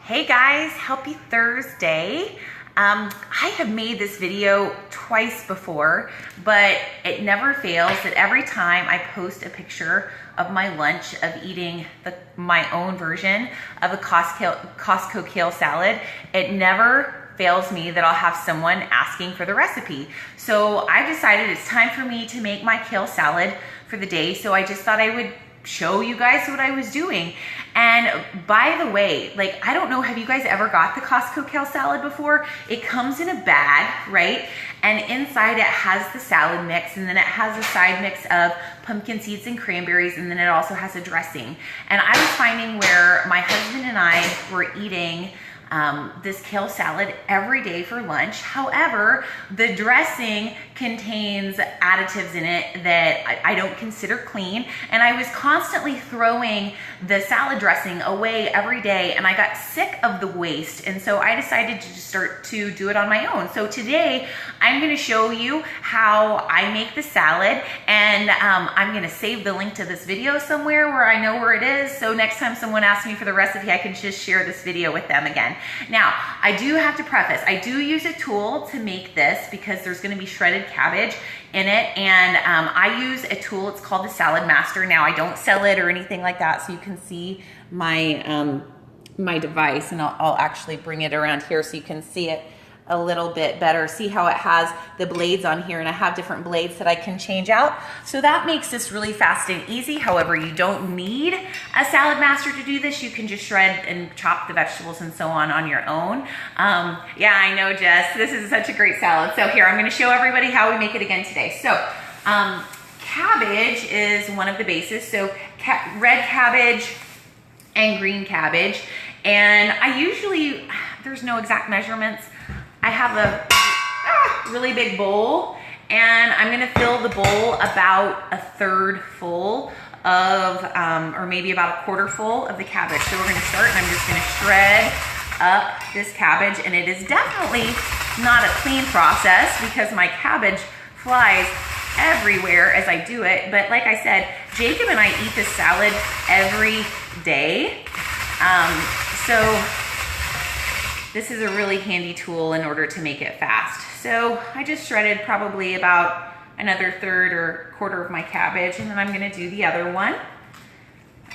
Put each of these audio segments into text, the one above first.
Hey guys, happy Thursday. I have made this video twice before, but it never fails that every time I post a picture of my lunch of eating my own version of a Costco kale salad, it never fails me that I'll have someone asking for the recipe. So I decided it's time for me to make my kale salad for the day. So I just thought I would show you guys what I was doing. And by the way, I don't know, have you guys ever got the Costco kale salad before? It comes in a bag, right? And inside it has the salad mix, and then it has a side mix of pumpkin seeds and cranberries, and then it also has a dressing. And I was finding where my husband and I were eating this kale salad every day for lunch. However, the dressing contains additives in it that I don't consider clean, and I was constantly throwing the salad dressing away every day, and I got sick of the waste, and so I decided to just start to do it on my own. So today I'm going to show you how I make the salad, and I'm going to save the link to this video somewhere where I know where it is, so next time someone asks me for the recipe, I can just share this video with them again. Now, I do have to preface, I do use a tool to make this because there's going to be shredded cabbage in it, and I use a tool, it's called the Salad Master. Now, I don't sell it or anything like that, so you can see my my device, and I'll actually bring it around here so you can see it a little bit better. See how it has the blades on here, and I have different blades that I can change out. So that makes this really fast and easy. However, you don't need a Salad Master to do this. You can just shred and chop the vegetables and so on your own. Yeah, I know, Jess, this is such a great salad. So here, I'm gonna show everybody how we make it again today. So cabbage is one of the bases. So red cabbage and green cabbage. And I usually, there's no exact measurements. I have a really big bowl, and I'm gonna fill the bowl about a third full of, or maybe about a quarter full of the cabbage. So we're gonna start, and I'm just gonna shred up this cabbage, and it is definitely not a clean process because my cabbage flies everywhere as I do it. But like I said, Jacob and I eat this salad every day. So this is a really handy tool in order to make it fast. So I just shredded probably about another third or quarter of my cabbage, and then I'm gonna do the other one,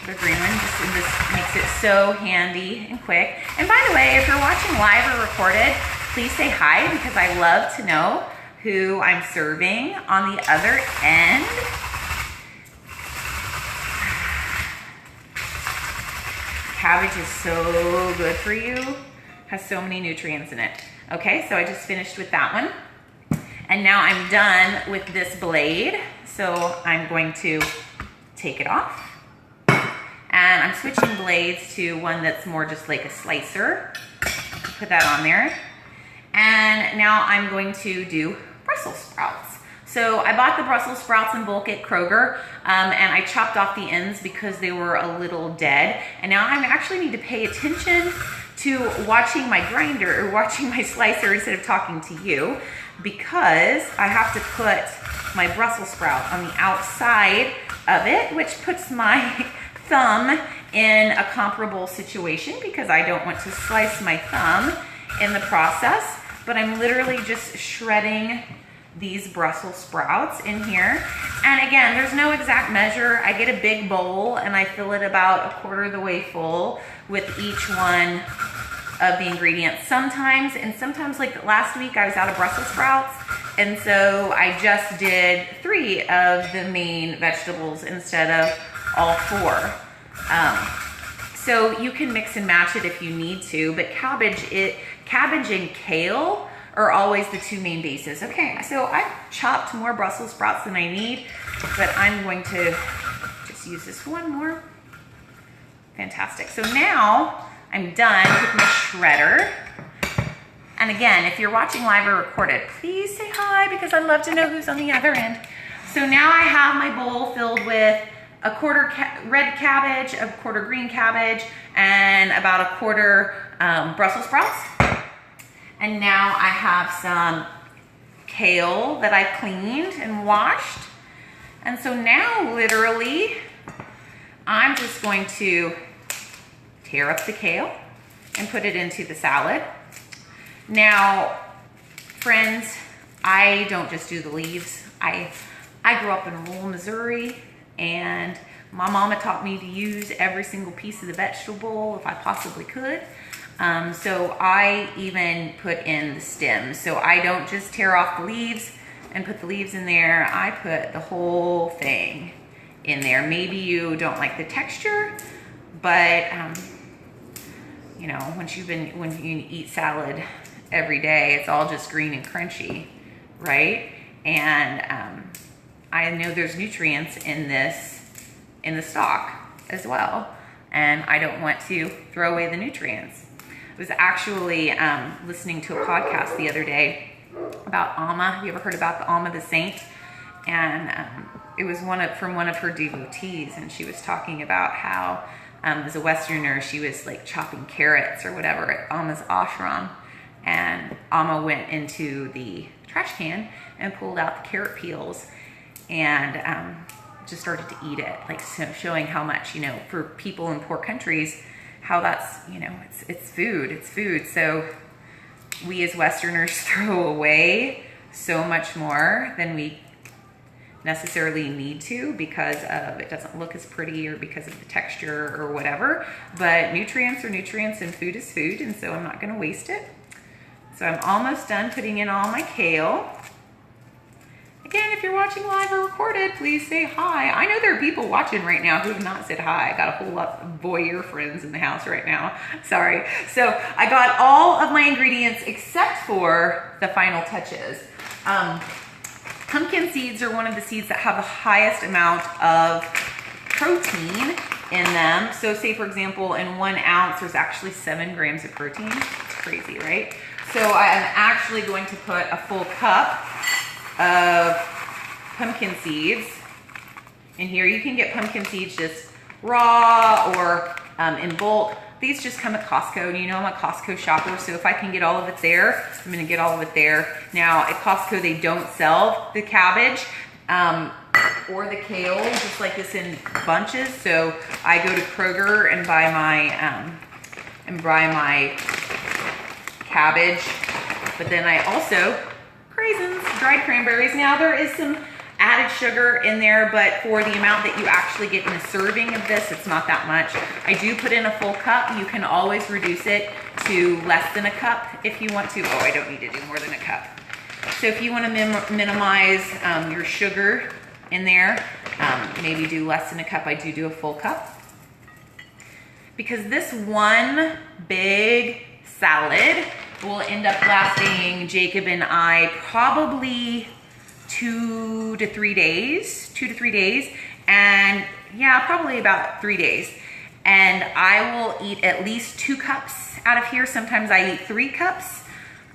the green one. This makes it so handy and quick. And by the way, if you're watching live or recorded, please say hi, because I love to know who I'm serving on the other end. Cabbage is so good for you. Has so many nutrients in it. Okay, so I just finished with that one. And now I'm done with this blade. So I'm going to take it off. And I'm switching blades to one that's more just like a slicer. Put that on there. And now I'm going to do Brussels sprouts. So I bought the Brussels sprouts in bulk at Kroger, and I chopped off the ends because they were a little dead. And now I actually need to pay attention to watching my grinder or watching my slicer instead of talking to you, because I have to put my Brussels sprout on the outside of it, which puts my thumb in a comparable situation because I don't want to slice my thumb in the process. But I'm literally just shredding these Brussels sprouts in here. And again, there's no exact measure. I get a big bowl and I fill it about a quarter of the way full with each one of the ingredients. Sometimes like last week I was out of Brussels sprouts, and so I just did 3 of the main vegetables instead of all 4. So you can mix and match it if you need to, but cabbage and kale are always the 2 main bases. Okay, so I've chopped more Brussels sprouts than I need, but I'm going to just use this one more. Fantastic. So now I'm done with my shredder. And again, if you're watching live or recorded, please say hi, because I'd love to know who's on the other end. So now I have my bowl filled with a quarter red cabbage, a quarter green cabbage, and about a quarter Brussels sprouts. And now I have some kale that I cleaned and washed. And so now literally I'm just going to tear up the kale and put it into the salad. Now, friends, I don't just do the leaves. I grew up in rural Missouri, and my mama taught me to use every single piece of the vegetable if I possibly could. So I even put in the stems. So I don't just tear off the leaves and put the leaves in there. I put the whole thing in there. Maybe you don't like the texture, but you know, when you eat salad every day, it's all just green and crunchy, right? And I know there's nutrients in the stalk as well, and I don't want to throw away the nutrients. I was actually listening to a podcast the other day about Amma. Have you ever heard about the Amma the Saint? And it was from one of her devotees, and she was talking about how as a Westerner, she was like chopping carrots or whatever at Amma's ashram, and Amma went into the trash can and pulled out the carrot peels and just started to eat it, like showing how much, you know, for people in poor countries, how that's, you know, it's food. So we as Westerners throw away so much more than we necessarily need to because of it doesn't look as pretty or because of the texture or whatever. But nutrients are nutrients and food is food, and so I'm not going to waste it. So I'm almost done putting in all my kale. Again, if you're watching live or recorded, please say hi. I know there are people watching right now who have not said hi. I got a whole lot of voyeur friends in the house right now. Sorry. So I got all of my ingredients except for the final touches. Pumpkin seeds are one of the seeds that have the highest amount of protein in them. So say, for example, in 1 ounce, there's actually 7 grams of protein. It's crazy, right? So I'm actually going to put a full cup of pumpkin seeds in here. You can get pumpkin seeds just raw or in bulk. These just come at Costco, and you know I'm a Costco shopper, so if I can get all of it there, I'm gonna get all of it there. Now at Costco, they don't sell the cabbage or the kale just like this in bunches, so I go to Kroger and buy my cabbage, but then I also raisins, dried cranberries. Now there is some added sugar in there, but for the amount that you actually get in a serving of this, it's not that much. I do put in a full cup. You can always reduce it to less than a cup if you want to. Oh, I don't need to do more than a cup. So if you want to minimize your sugar in there, maybe do less than a cup. I do a full cup. Because this one big salad will end up lasting Jacob and I probably 2 to 3 days, and yeah, probably about 3 days. And I will eat at least 2 cups out of here. Sometimes I eat 3 cups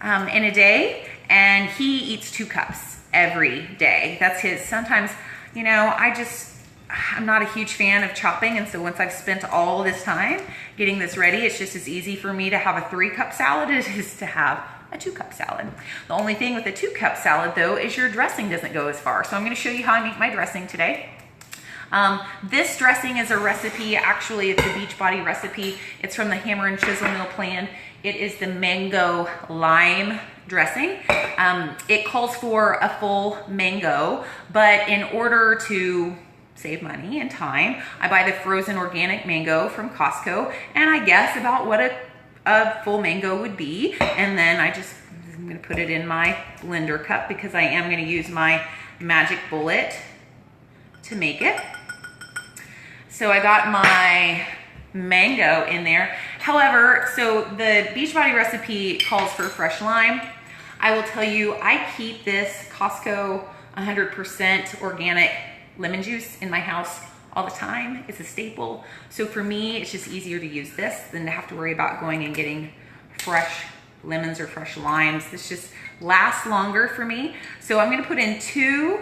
in a day, and he eats 2 cups every day. That's his. Sometimes, you know, I'm not a huge fan of chopping, and so once I've spent all this time getting this ready, it's just as easy for me to have a 3-cup salad as it is to have a 2-cup salad. The only thing with a 2-cup salad though is your dressing doesn't go as far. So I'm going to show you how I make my dressing today. This dressing is a recipe. Actually, it's a Beachbody recipe. It's from the Hammer and Chisel meal plan. It is the mango lime dressing. It calls for a full mango, but in order to save money and time, I buy the frozen organic mango from Costco, and I guess about what a full mango would be, and then I'm going to put it in my blender cup because I am going to use my magic bullet to make it. So I got my mango in there. However, so the Beachbody recipe calls for fresh lime. I will tell you, I keep this Costco 100% organic lemon juice in my house all the time. It's a staple. So for me, it's just easier to use this than to have to worry about going and getting fresh lemons or fresh limes. This just lasts longer for me. So I'm going to put in 2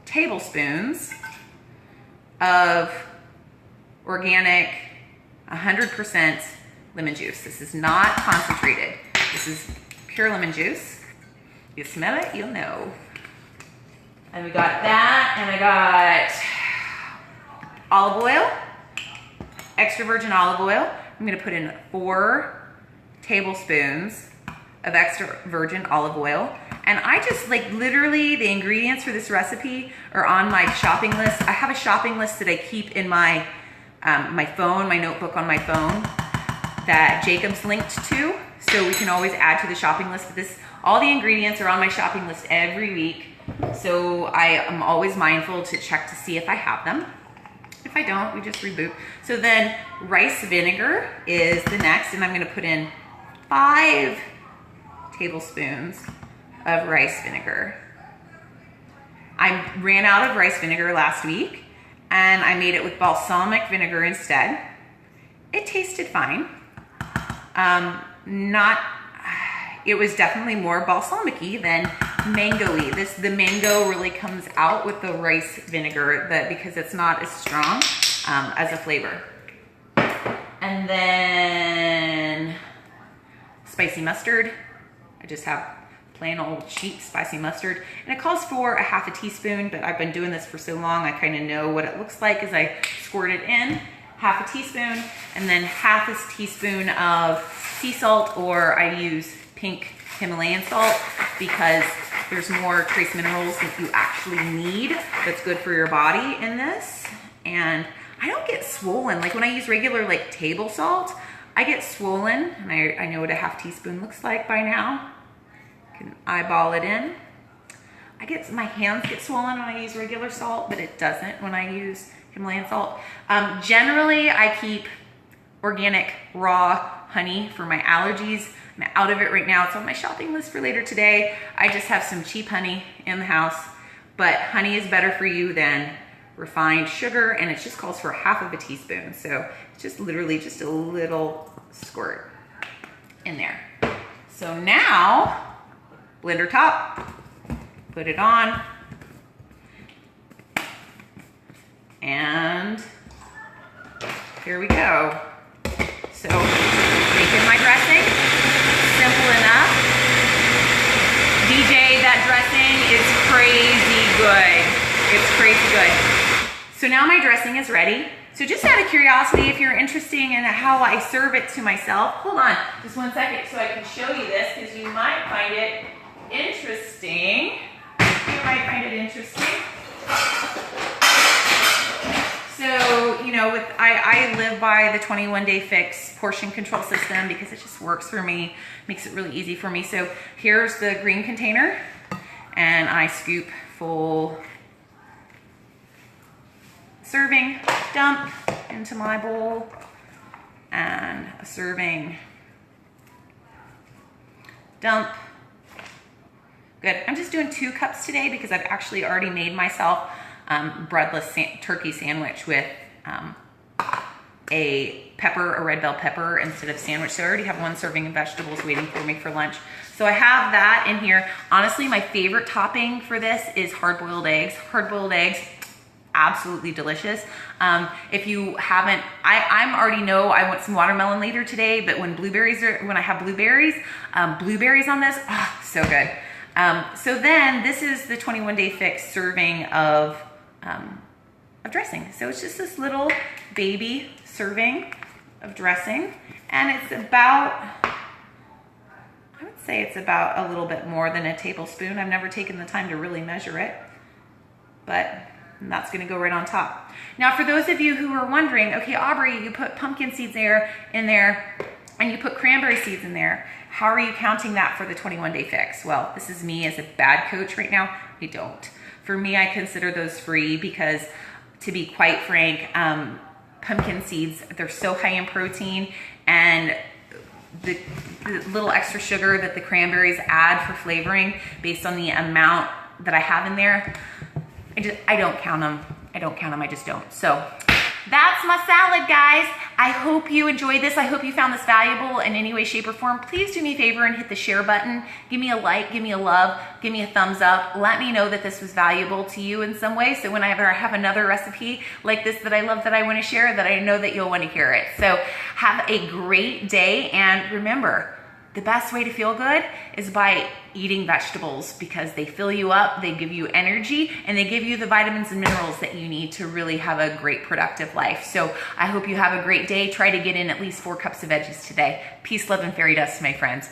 tablespoons of organic 100% lemon juice. This is not concentrated. This is pure lemon juice. You smell it, you'll know. And we got that, and I got olive oil, extra virgin olive oil. I'm gonna put in 4 tablespoons of extra virgin olive oil. And I just like literally the ingredients for this recipe are on my shopping list. I have a shopping list that I keep in my my phone, my notebook on my phone that Jacob's linked to. So we can always add to the shopping list. But all the ingredients are on my shopping list every week. So I am always mindful to check to see if I have them. If I don't, we just reboot. So then rice vinegar is the next, and I'm gonna put in 5 tablespoons of rice vinegar. I ran out of rice vinegar last week and I made it with balsamic vinegar instead. It tasted fine. It was definitely more balsamic-y than mango-y. The mango really comes out with the rice vinegar because it's not as strong as a flavor. And then spicy mustard. I just have plain old cheap spicy mustard. And it calls for a 1/2 teaspoon, but I've been doing this for so long, I kind of know what it looks like as I squirt it in. 1/2 teaspoon, and then 1/2 teaspoon of sea salt, or I use pink Himalayan salt because there's more trace minerals that you actually need that's good for your body in this. And I don't get swollen. Like when I use regular like table salt, I get swollen, and I know what a 1/2 teaspoon looks like by now. Can eyeball it in. My hands get swollen when I use regular salt, but it doesn't when I use Himalayan salt. Generally, I keep organic raw honey for my allergies. I'm out of it right now. It's on my shopping list for later today. I just have some cheap honey in the house, but honey is better for you than refined sugar, and it just calls for 1/2 teaspoon. So it's just literally just a little squirt in there. So now, blender top, put it on, and here we go. So making my dressing, simple enough. DJ, that dressing is crazy good. It's crazy good. So now my dressing is ready. So just out of curiosity, if you're interested in how I serve it to myself, hold on just 1 second so I can show you this, because you might find it interesting. You might find it interesting. So, you know, I live by the 21-day fix portion control system because it just works for me, makes it really easy for me. So here's the green container, and I scoop full serving, dump into my bowl, and a serving, dump. Good. I'm just doing 2 cups today because I've actually already made myself breadless turkey sandwich with a red bell pepper instead of sandwich. So I already have 1 serving of vegetables waiting for me for lunch. So I have that in here. Honestly, my favorite topping for this is hard-boiled eggs. Hard-boiled eggs, absolutely delicious. If you haven't, I already know I want some watermelon later today, but when I have blueberries on this, oh, so good. So then this is the 21-day fix serving of dressing. So it's just this little baby serving of dressing, and it's about, I would say it's about a little bit more than a tablespoon. I've never taken the time to really measure it, but that's gonna go right on top. Now, for those of you who are wondering, okay, Aubrey, you put pumpkin seeds in there, and you put cranberry seeds in there. How are you counting that for the 21-day fix? Well, this is me as a bad coach right now. I don't. For me, I consider those free because, to be quite frank, pumpkin seeds, they're so high in protein, and the little extra sugar that the cranberries add for flavoring based on the amount that I have in there, I don't count them. I just don't. So that's my salad, guys. I hope you enjoyed this. I hope you found this valuable in any way, shape, or form. Please do me a favor and hit the share button. Give me a like, give me a love, give me a thumbs up. Let me know that this was valuable to you in some way. So whenever I have another recipe like this that I love, that I want to share, that I know that you'll want to hear it. So have a great day. And remember, the best way to feel good is by eating vegetables, because they fill you up, they give you energy, and they give you the vitamins and minerals that you need to really have a great productive life. So I hope you have a great day. Try to get in at least 4 cups of veggies today. Peace, love, and fairy dust, my friends.